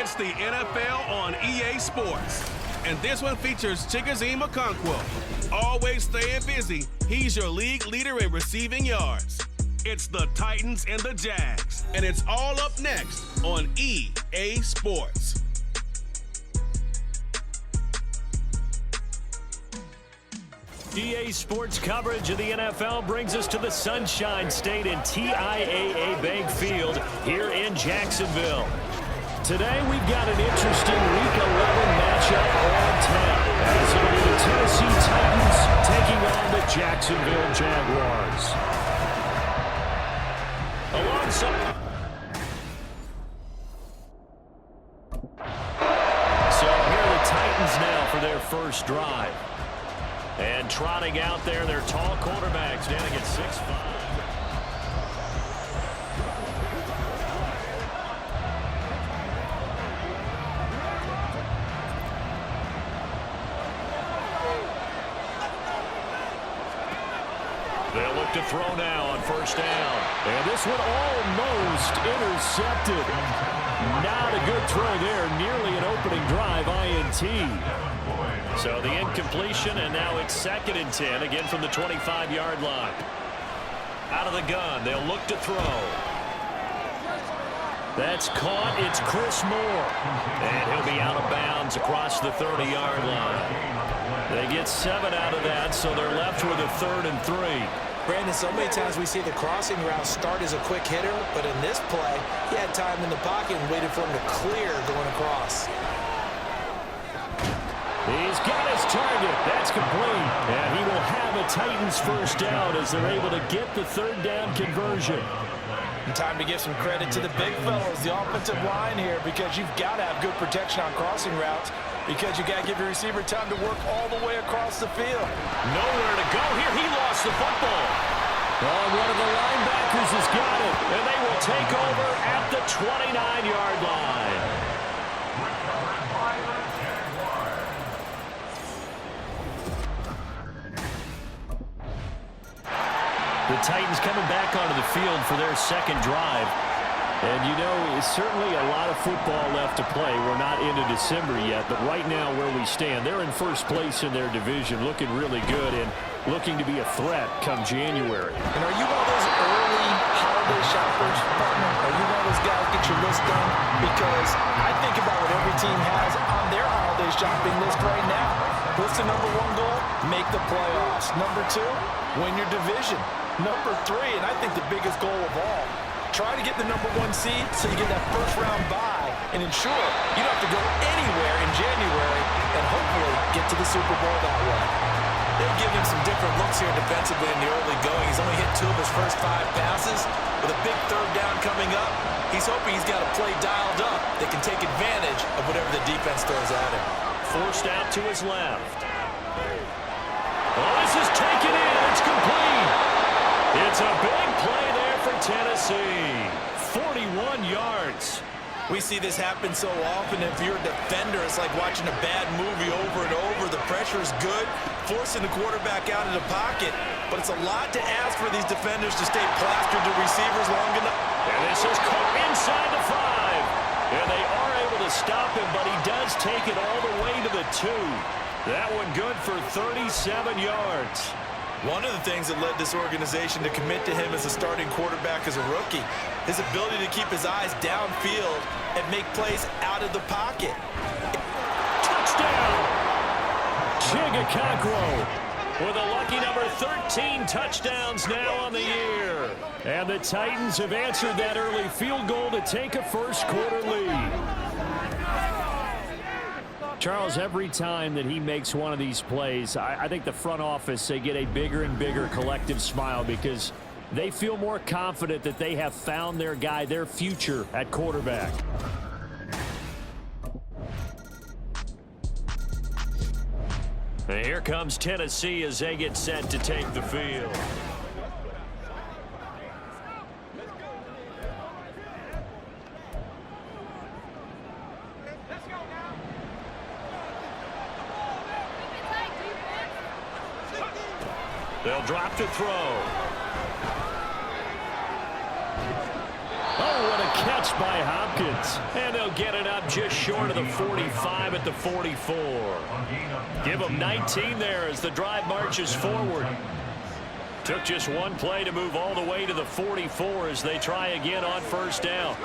It's the NFL on EA Sports. And this one features Chigozie Okonkwo. Always staying busy, he's your league leader in receiving yards. It's the Titans and the Jags. And it's all up next on EA Sports. EA Sports coverage of the NFL brings us to the Sunshine State and TIAA Bank Field here in Jacksonville. Today we've got an interesting Week 11 matchup on tap, as it'll be the Tennessee Titans taking on the Jacksonville Jaguars. Alongside. So here are the Titans now for their first drive. And trotting out there, their tall quarterback standing at 6'5". They'll look to throw now on first down. And this one almost intercepted. Not a good throw there. Nearly an opening drive INT. So the incompletion, and now it's 2nd and 10, again from the 25-yard line. Out of the gun, they'll look to throw. That's caught. It's Chris Moore. And he'll be out of bounds across the 30-yard line. They get 7 out of that, so they're left with a 3rd and 3. Brandon, so many times we see the crossing route start as a quick hitter, but in this play, he had time in the pocket and waited for him to clear going across. He's got his target. That's complete. And he will have a Titans first down as they're able to get the 3rd down conversion. And time to give some credit to the big fellows, the offensive line here, because you've got to have good protection on crossing routes, because you got to give your receiver time to work all the way across the field. Nowhere to go here. He lost the football. Oh, one of the linebackers has got it, and they will take over at the 29-yard line. The Titans coming back onto the field for their 2nd drive. And, you know, it's certainly a lot of football left to play. We're not into December yet, but right now where we stand, they're in first place in their division, looking really good and looking to be a threat come January. And are you one of those early holiday shoppers, partner? Are you one of those guys get your list done? Because I think about what every team has on their holiday shopping list right now. What's the number 1 goal? Make the playoffs. Number 2, win your division. Number 3, and I think the biggest goal of all, try to get the number 1 seed so you get that first-round bye and ensure you don't have to go anywhere in January and hopefully get to the Super Bowl that way. They'll give him some different looks here defensively in the early going. He's only hit 2 of his first 5 passes. With a big 3rd down coming up, he's hoping he's got a play dialed up that can take advantage of whatever the defense throws at him. Forced out to his left. Oh, this is taken in. It's complete. It's a big play there for Tennessee. 41 yards. We see this happen so often. If you're a defender, it's like watching a bad movie over and over. The pressure is good, forcing the quarterback out of the pocket. But it's a lot to ask for these defenders to stay plastered to receivers long enough. And this is caught inside the 5. And they are able to stop him, but he does take it all the way to the 2. That one good for 37 yards. One of the things that led this organization to commit to him as a starting quarterback as a rookie, his ability to keep his eyes downfield and make plays out of the pocket. Touchdown! Okonkwo with a lucky number 13 touchdowns now on the year. And the Titans have answered that early field goal to take a first-quarter lead. Charles, every time that he makes one of these plays, I think the front office, they get a bigger and bigger collective smile because they feel more confident that they have found their guy, their future at quarterback. And here comes Tennessee as they get set to take the field. They'll drop to throw. Oh, what a catch by Hopkins. And they'll get it up just short of the 45 at the 44. Give them 19 there as the drive marches forward. Took just one play to move all the way to the 44 as they try again on first down.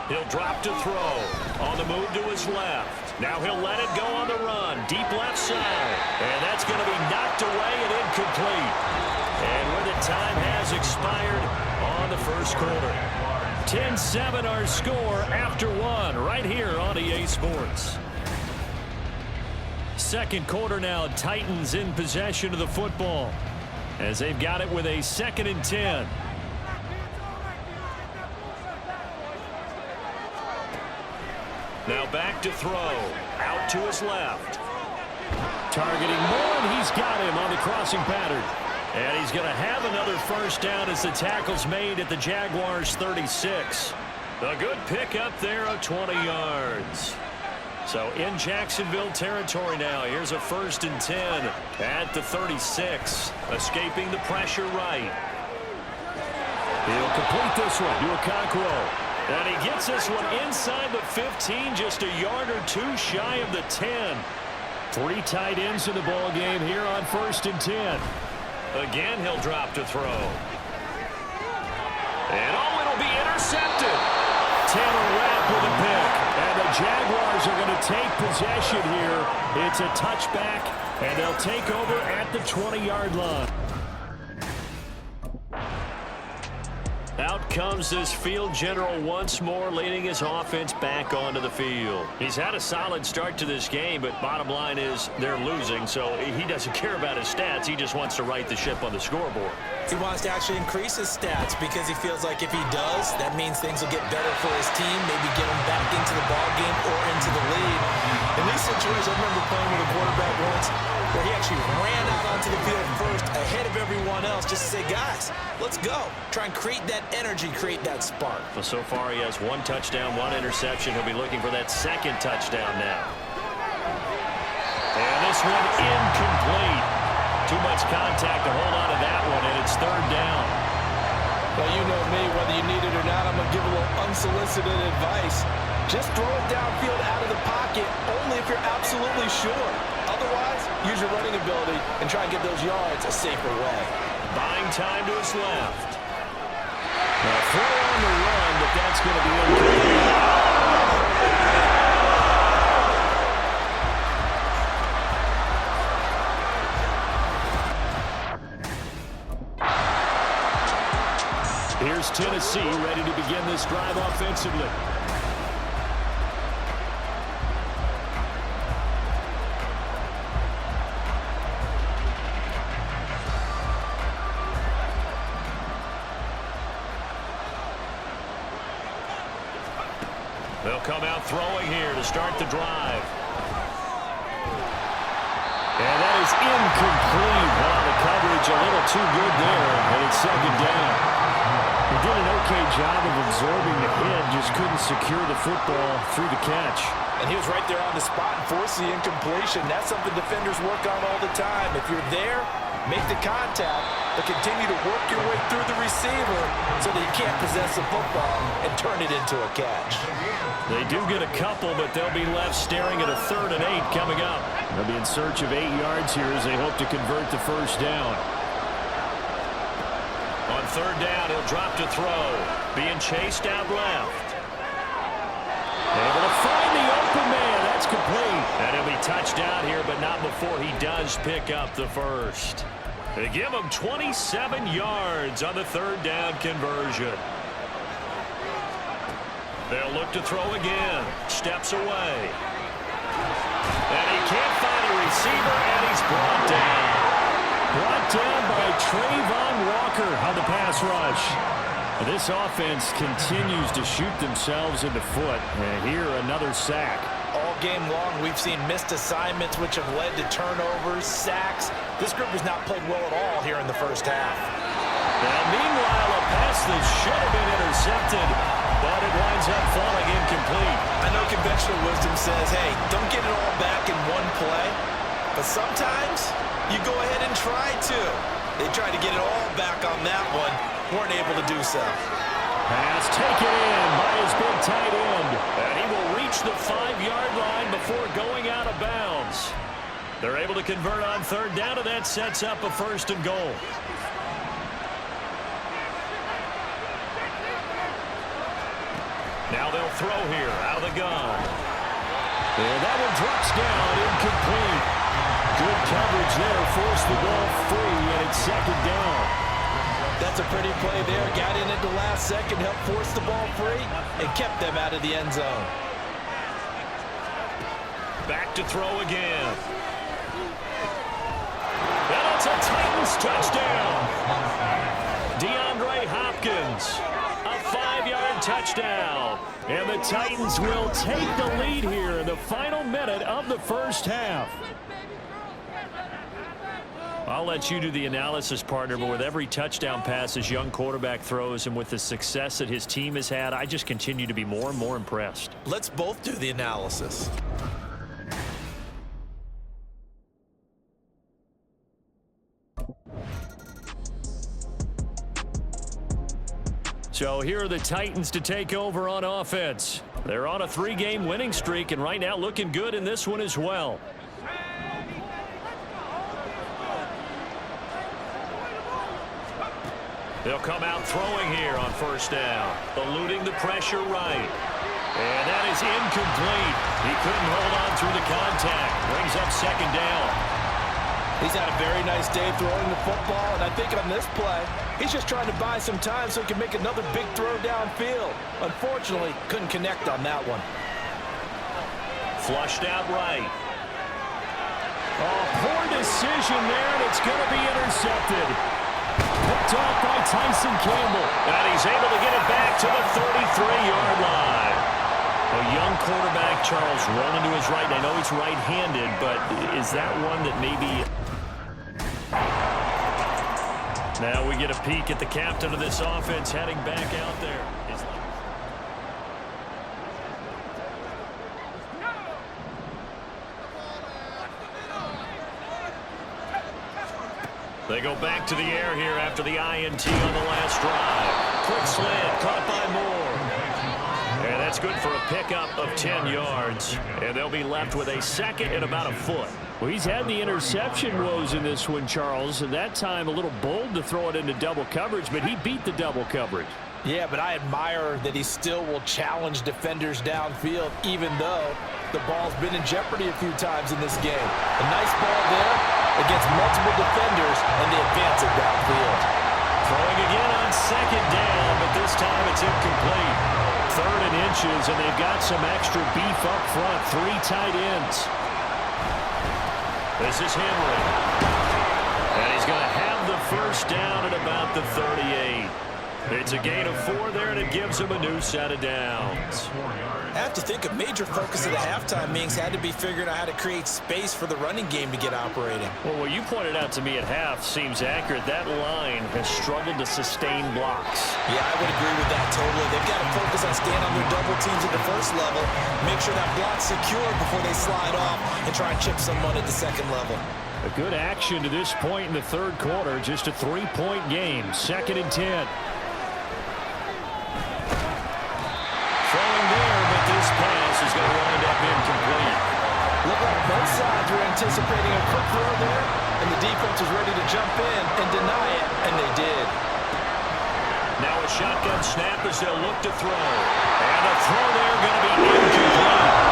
He'll drop to throw. On the move to his left. Now he'll let it go on the run. Deep left side. And that's going to be knocked away and incomplete. And where the time has expired on the first quarter. 10-7 our score after one right here on EA Sports. Second quarter now. Titans in possession of the football as they've got it with a 2nd and 10. Now back to throw. Out to his left. Targeting Moore, and he's got him on the crossing pattern. And he's going to have another first down as the tackle's made at the Jaguars' 36. A good pickup there of 20 yards. So in Jacksonville territory now. Here's a 1st and 10 at the 36. Escaping the pressure right. He'll complete this one to Okonkwo. And he gets this one inside the 15, just a yard or two shy of the 10. 3 tight ends in the ball game here on 1st and 10. Again, he'll drop to throw. And it'll be intercepted. Taylor Rapp with a pick. And the Jaguars are going to take possession here. It's a touchback, and they'll take over at the 20-yard line. Out comes this field general once more, leading his offense back onto the field. He's had a solid start to this game, but bottom line is they're losing, so he doesn't care about his stats. He just wants to right the ship on the scoreboard. He wants to actually increase his stats because he feels like if he does, that means things will get better for his team, maybe get him back into the ball game or into the lead. In these situations, I remember playing with a quarterback once where he actually ran out onto the field first ahead of everyone else just to say, guys, let's go. Try and create that energy, create that spark. Well, so far he has 1 touchdown, 1 interception. He'll be looking for that 2nd touchdown now. And this one incomplete. Too much contact to hold on to that one, and it's 3rd down. Well, you know me, whether you need it or not, I'm going to give a little unsolicited advice. Just throw it downfield out of the pocket, only if you're absolutely sure. Otherwise, use your running ability and try and get those yards a safer way. Buying time to his left. Now, throw on the run, but that's going to be incomplete. Here's Tennessee ready to begin this drive offensively. They'll come out throwing here to start the drive. And that is incomplete. Wow, the coverage a little too good there, and it's 2nd down. He did an okay job of absorbing the hit, just couldn't secure the football through the catch. And he was right there on the spot and forced the incompletion. That's something defenders work on all the time. If you're there, make the contact, but continue to work your way through the receiver so that you can't possess the football and turn it into a catch. They do get a couple, but they'll be left staring at a 3rd and 8 coming up. They'll be in search of 8 yards here as they hope to convert the first down. On 3rd down, he'll drop to throw. Being chased out left. Able to find the open man. That's complete. And he'll be touched out here, but not before he does pick up the first. They give him 27 yards on the 3rd down conversion. They'll look to throw again. Steps away. And he can't find a receiver, and he's brought down. Brought down by Trayvon Walker on the pass rush. This offense continues to shoot themselves in the foot. And here, another sack. All game long, we've seen missed assignments, which have led to turnovers, sacks. This group has not played well at all here in the first half. And meanwhile, a pass that should have been intercepted, but it winds up falling incomplete. I know conventional wisdom says, hey, don't get it all back in one play. But sometimes you go ahead and try to. They tried to get it all back on that one, weren't able to do so. Pass taken in by his big tight end. And he will reach the 5-yard line before going out of bounds. They're able to convert on third down, and that sets up a 1st and goal. Now they'll throw here out of the gun. And that one drops down, incomplete. Good coverage there, forced the ball free, and it's 2nd down. That's a pretty play there. Got in at the last second, helped force the ball free, and kept them out of the end zone. Back to throw again. And it's a Titans touchdown. DeAndre Hopkins, a 5-yard touchdown. And the Titans will take the lead here in the final minute of the first half. I'll let you do the analysis, partner, but with every touchdown pass his young quarterback throws and with the success that his team has had, I just continue to be more and more impressed. Let's both do the analysis. So here are the Titans to take over on offense. They're on a 3-game winning streak and right now looking good in this one as well. They'll come out throwing here on 1st down, eluding the pressure right. And that is incomplete. He couldn't hold on through the contact. Brings up 2nd down. He's had a very nice day throwing the football, and I think on this play, he's just trying to buy some time so he can make another big throw downfield. Unfortunately, couldn't connect on that one. Flushed out right. Oh, poor decision there, and it's going to be intercepted. Picked off by Tyson Campbell. And he's able to get it back to the 33-yard line. A young quarterback, Charles, rolling to his right. I know he's right-handed, but is that one that maybe... Now we get a peek at the captain of this offense heading back out there. They go back to the air here after the INT on the last drive. Quick slant, caught by Moore. And that's good for a pickup of 10 yards. And they'll be left with a 2nd and about a foot. Well, he's had the interception woes in this one, Charles. And that time a little bold to throw it into double coverage, but he beat the double coverage. Yeah, but I admire that he still will challenge defenders downfield, even though the ball's been in jeopardy a few times in this game. A nice ball there against multiple defenders, and they advance it downfield. Throwing again on 2nd down, but this time it's incomplete. 3rd and inches, and they've got some extra beef up front. 3 tight ends. This is Henry. And he's going to have the 1st down at about the 38. It's a gain of 4 there, and it gives him a new set of downs. I have to think a major focus of the halftime meetings had to be figuring out how to create space for the running game to get operating. Well, what you pointed out to me at half seems accurate. That line has struggled to sustain blocks. Yeah, I would agree with that totally. They've got to focus on staying on their double teams at the 1st level, make sure that block's secure before they slide off and try and chip someone at the 2nd level. A good action to this point in the 3rd quarter. Just a 3-point game. 2nd and 10. This pass is going to wind up incomplete. Looked like both sides were anticipating a quick throw there, and the defense was ready to jump in and deny it, and they did. Now a shotgun snap as they'll look to throw. And a throw there going to be incomplete.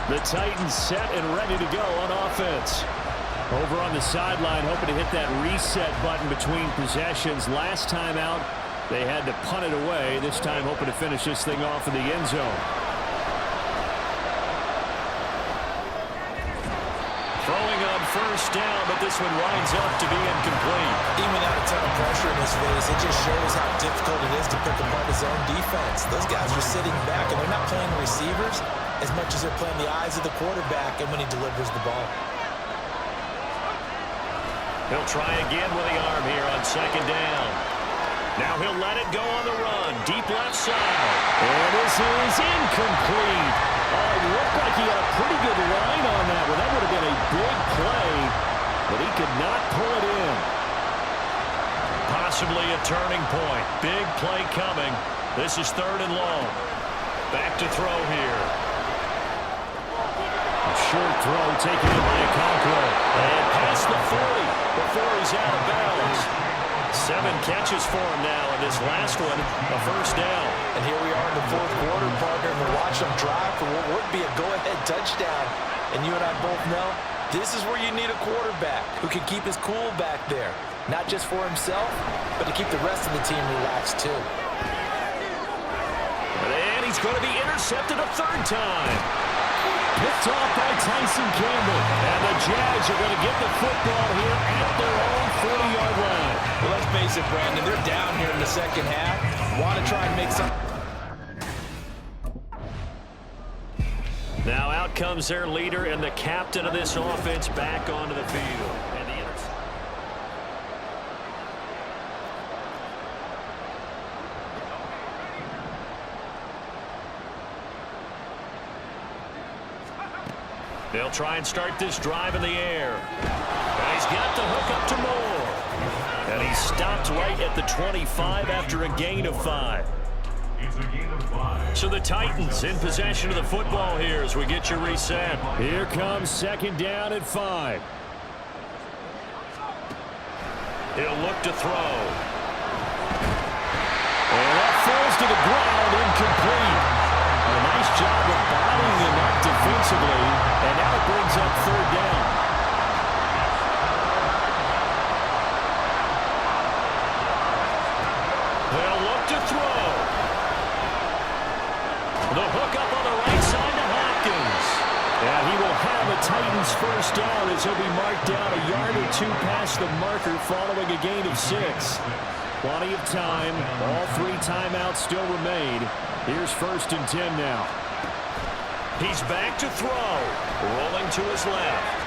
The Titans set and ready to go on offense. Over on the sideline, hoping to hit that reset button between possessions. Last time out, they had to punt it away. This time, hoping to finish this thing off in the end zone. Throwing on 1st down, but this one winds up to be incomplete. Even without a ton of pressure in his face, it just shows how difficult it is to pick apart his own defense. Those guys are sitting back, and they're not playing receivers as much as they're playing the eyes of the quarterback and when he delivers the ball. He'll try again with the arm here on second down. Now he'll let it go on the run. Deep left side. And this is incomplete. Oh, it looked like he had a pretty good line on that one. That would have been a big play, but he could not pull it in. Possibly a turning point. Big play coming. This is 3rd and long. Back to throw here. A short throw taken in by Okonkwo. And past the 40 before he's out of bounds. 7 catches for him now, and this last one, a first down. And here we are in the 4th quarter, partner, and we're watching them drive for what would be a go-ahead touchdown. And you and I both know this is where you need a quarterback who can keep his cool back there. Not just for himself, but to keep the rest of the team relaxed too. And he's going to be intercepted a 3rd time. Picked off by Tyson Campbell. And the Jags are going to get the football here at their own 40-yard line. Well, let's face it, Brandon, they're down here in the second half. Want to try and make some... Now out comes their leader and the captain of this offense back onto the field. And the they'll try and start this drive in the air. And he's got the hook up to Moore. And he's stopped right at the 25 after a gain of 5. So the Titans in possession of the football here as we get you reset. Here comes 2nd down and 5. He'll look to throw. And that falls to the ground, incomplete. A nice job of bottling him up defensively, and now it brings up 3rd down. They'll look to throw. The hook up on the right side to Hopkins. And he will have a Titans first down as he'll be marked down a yard or 2 past the marker following a gain of 6. Plenty of time. All 3 timeouts still remain. Here's 1st and 10 now. He's back to throw. Rolling to his left.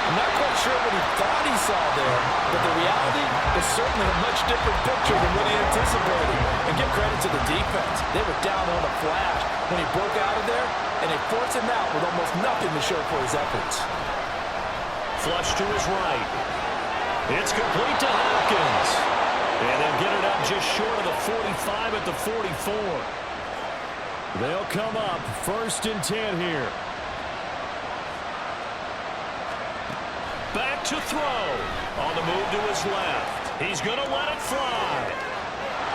I'm not quite sure what he thought he saw there, but the reality is certainly a much different picture than what he anticipated. And give credit to the defense. They were down on a flash when he broke out of there, and they forced him out with almost nothing to show for his efforts. Flush to his right. It's complete to Hopkins. And they'll get it up just short of the 45 at the 44. They'll come up 1st and 10 here. Back to throw. On the move to his left. He's going to let it fly.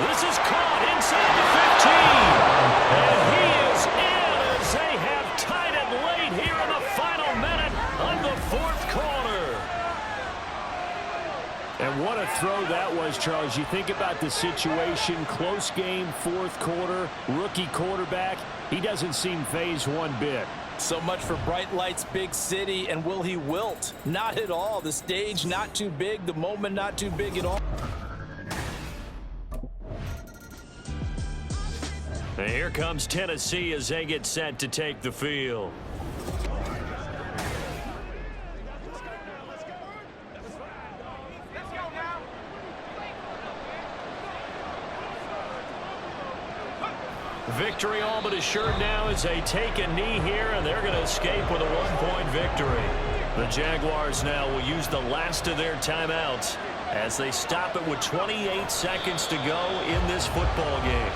This is caught inside the 15. And he is in as they have tied it late here in the final minute of the 4th quarter. And what a throw that was, Charles. You think about the situation, close game, 4th quarter, rookie quarterback. He doesn't seem fazed one bit. So much for bright lights, big city, and will he wilt? Not at all. The stage not too big, the moment not too big at all. And here comes Tennessee as they get set to take the field. Victory all but assured now as they take a knee here, and they're going to escape with a 1-point victory. The Jaguars now will use the last of their timeouts as they stop it with 28 seconds to go in this football game.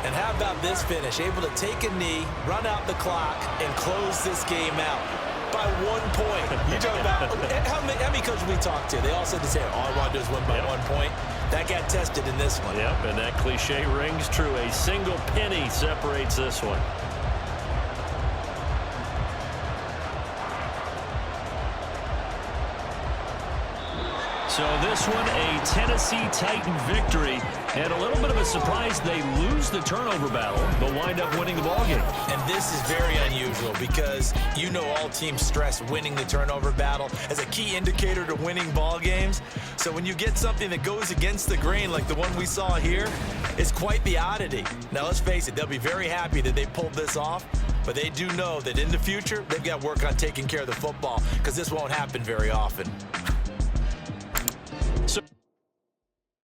And how about this finish? Able to take a knee, run out the clock, and close this game out by 1 point. You talk about how many coaches we talked to? They all said the same. All I want to do is win by 1 point. That got tested in this one. Yep, and that cliche rings true. A single penny separates this one. So this one, a Tennessee Titan victory. And a little bit of a surprise, they lose the turnover battle, but wind up winning the ballgame. And this is very unusual because you know all teams stress winning the turnover battle as a key indicator to winning ball games. So when you get something that goes against the grain like the one we saw here, it's quite the oddity. Now let's face it, they'll be very happy that they pulled this off. but they do know that in the future, they've got to work on taking care of the football because this won't happen very often.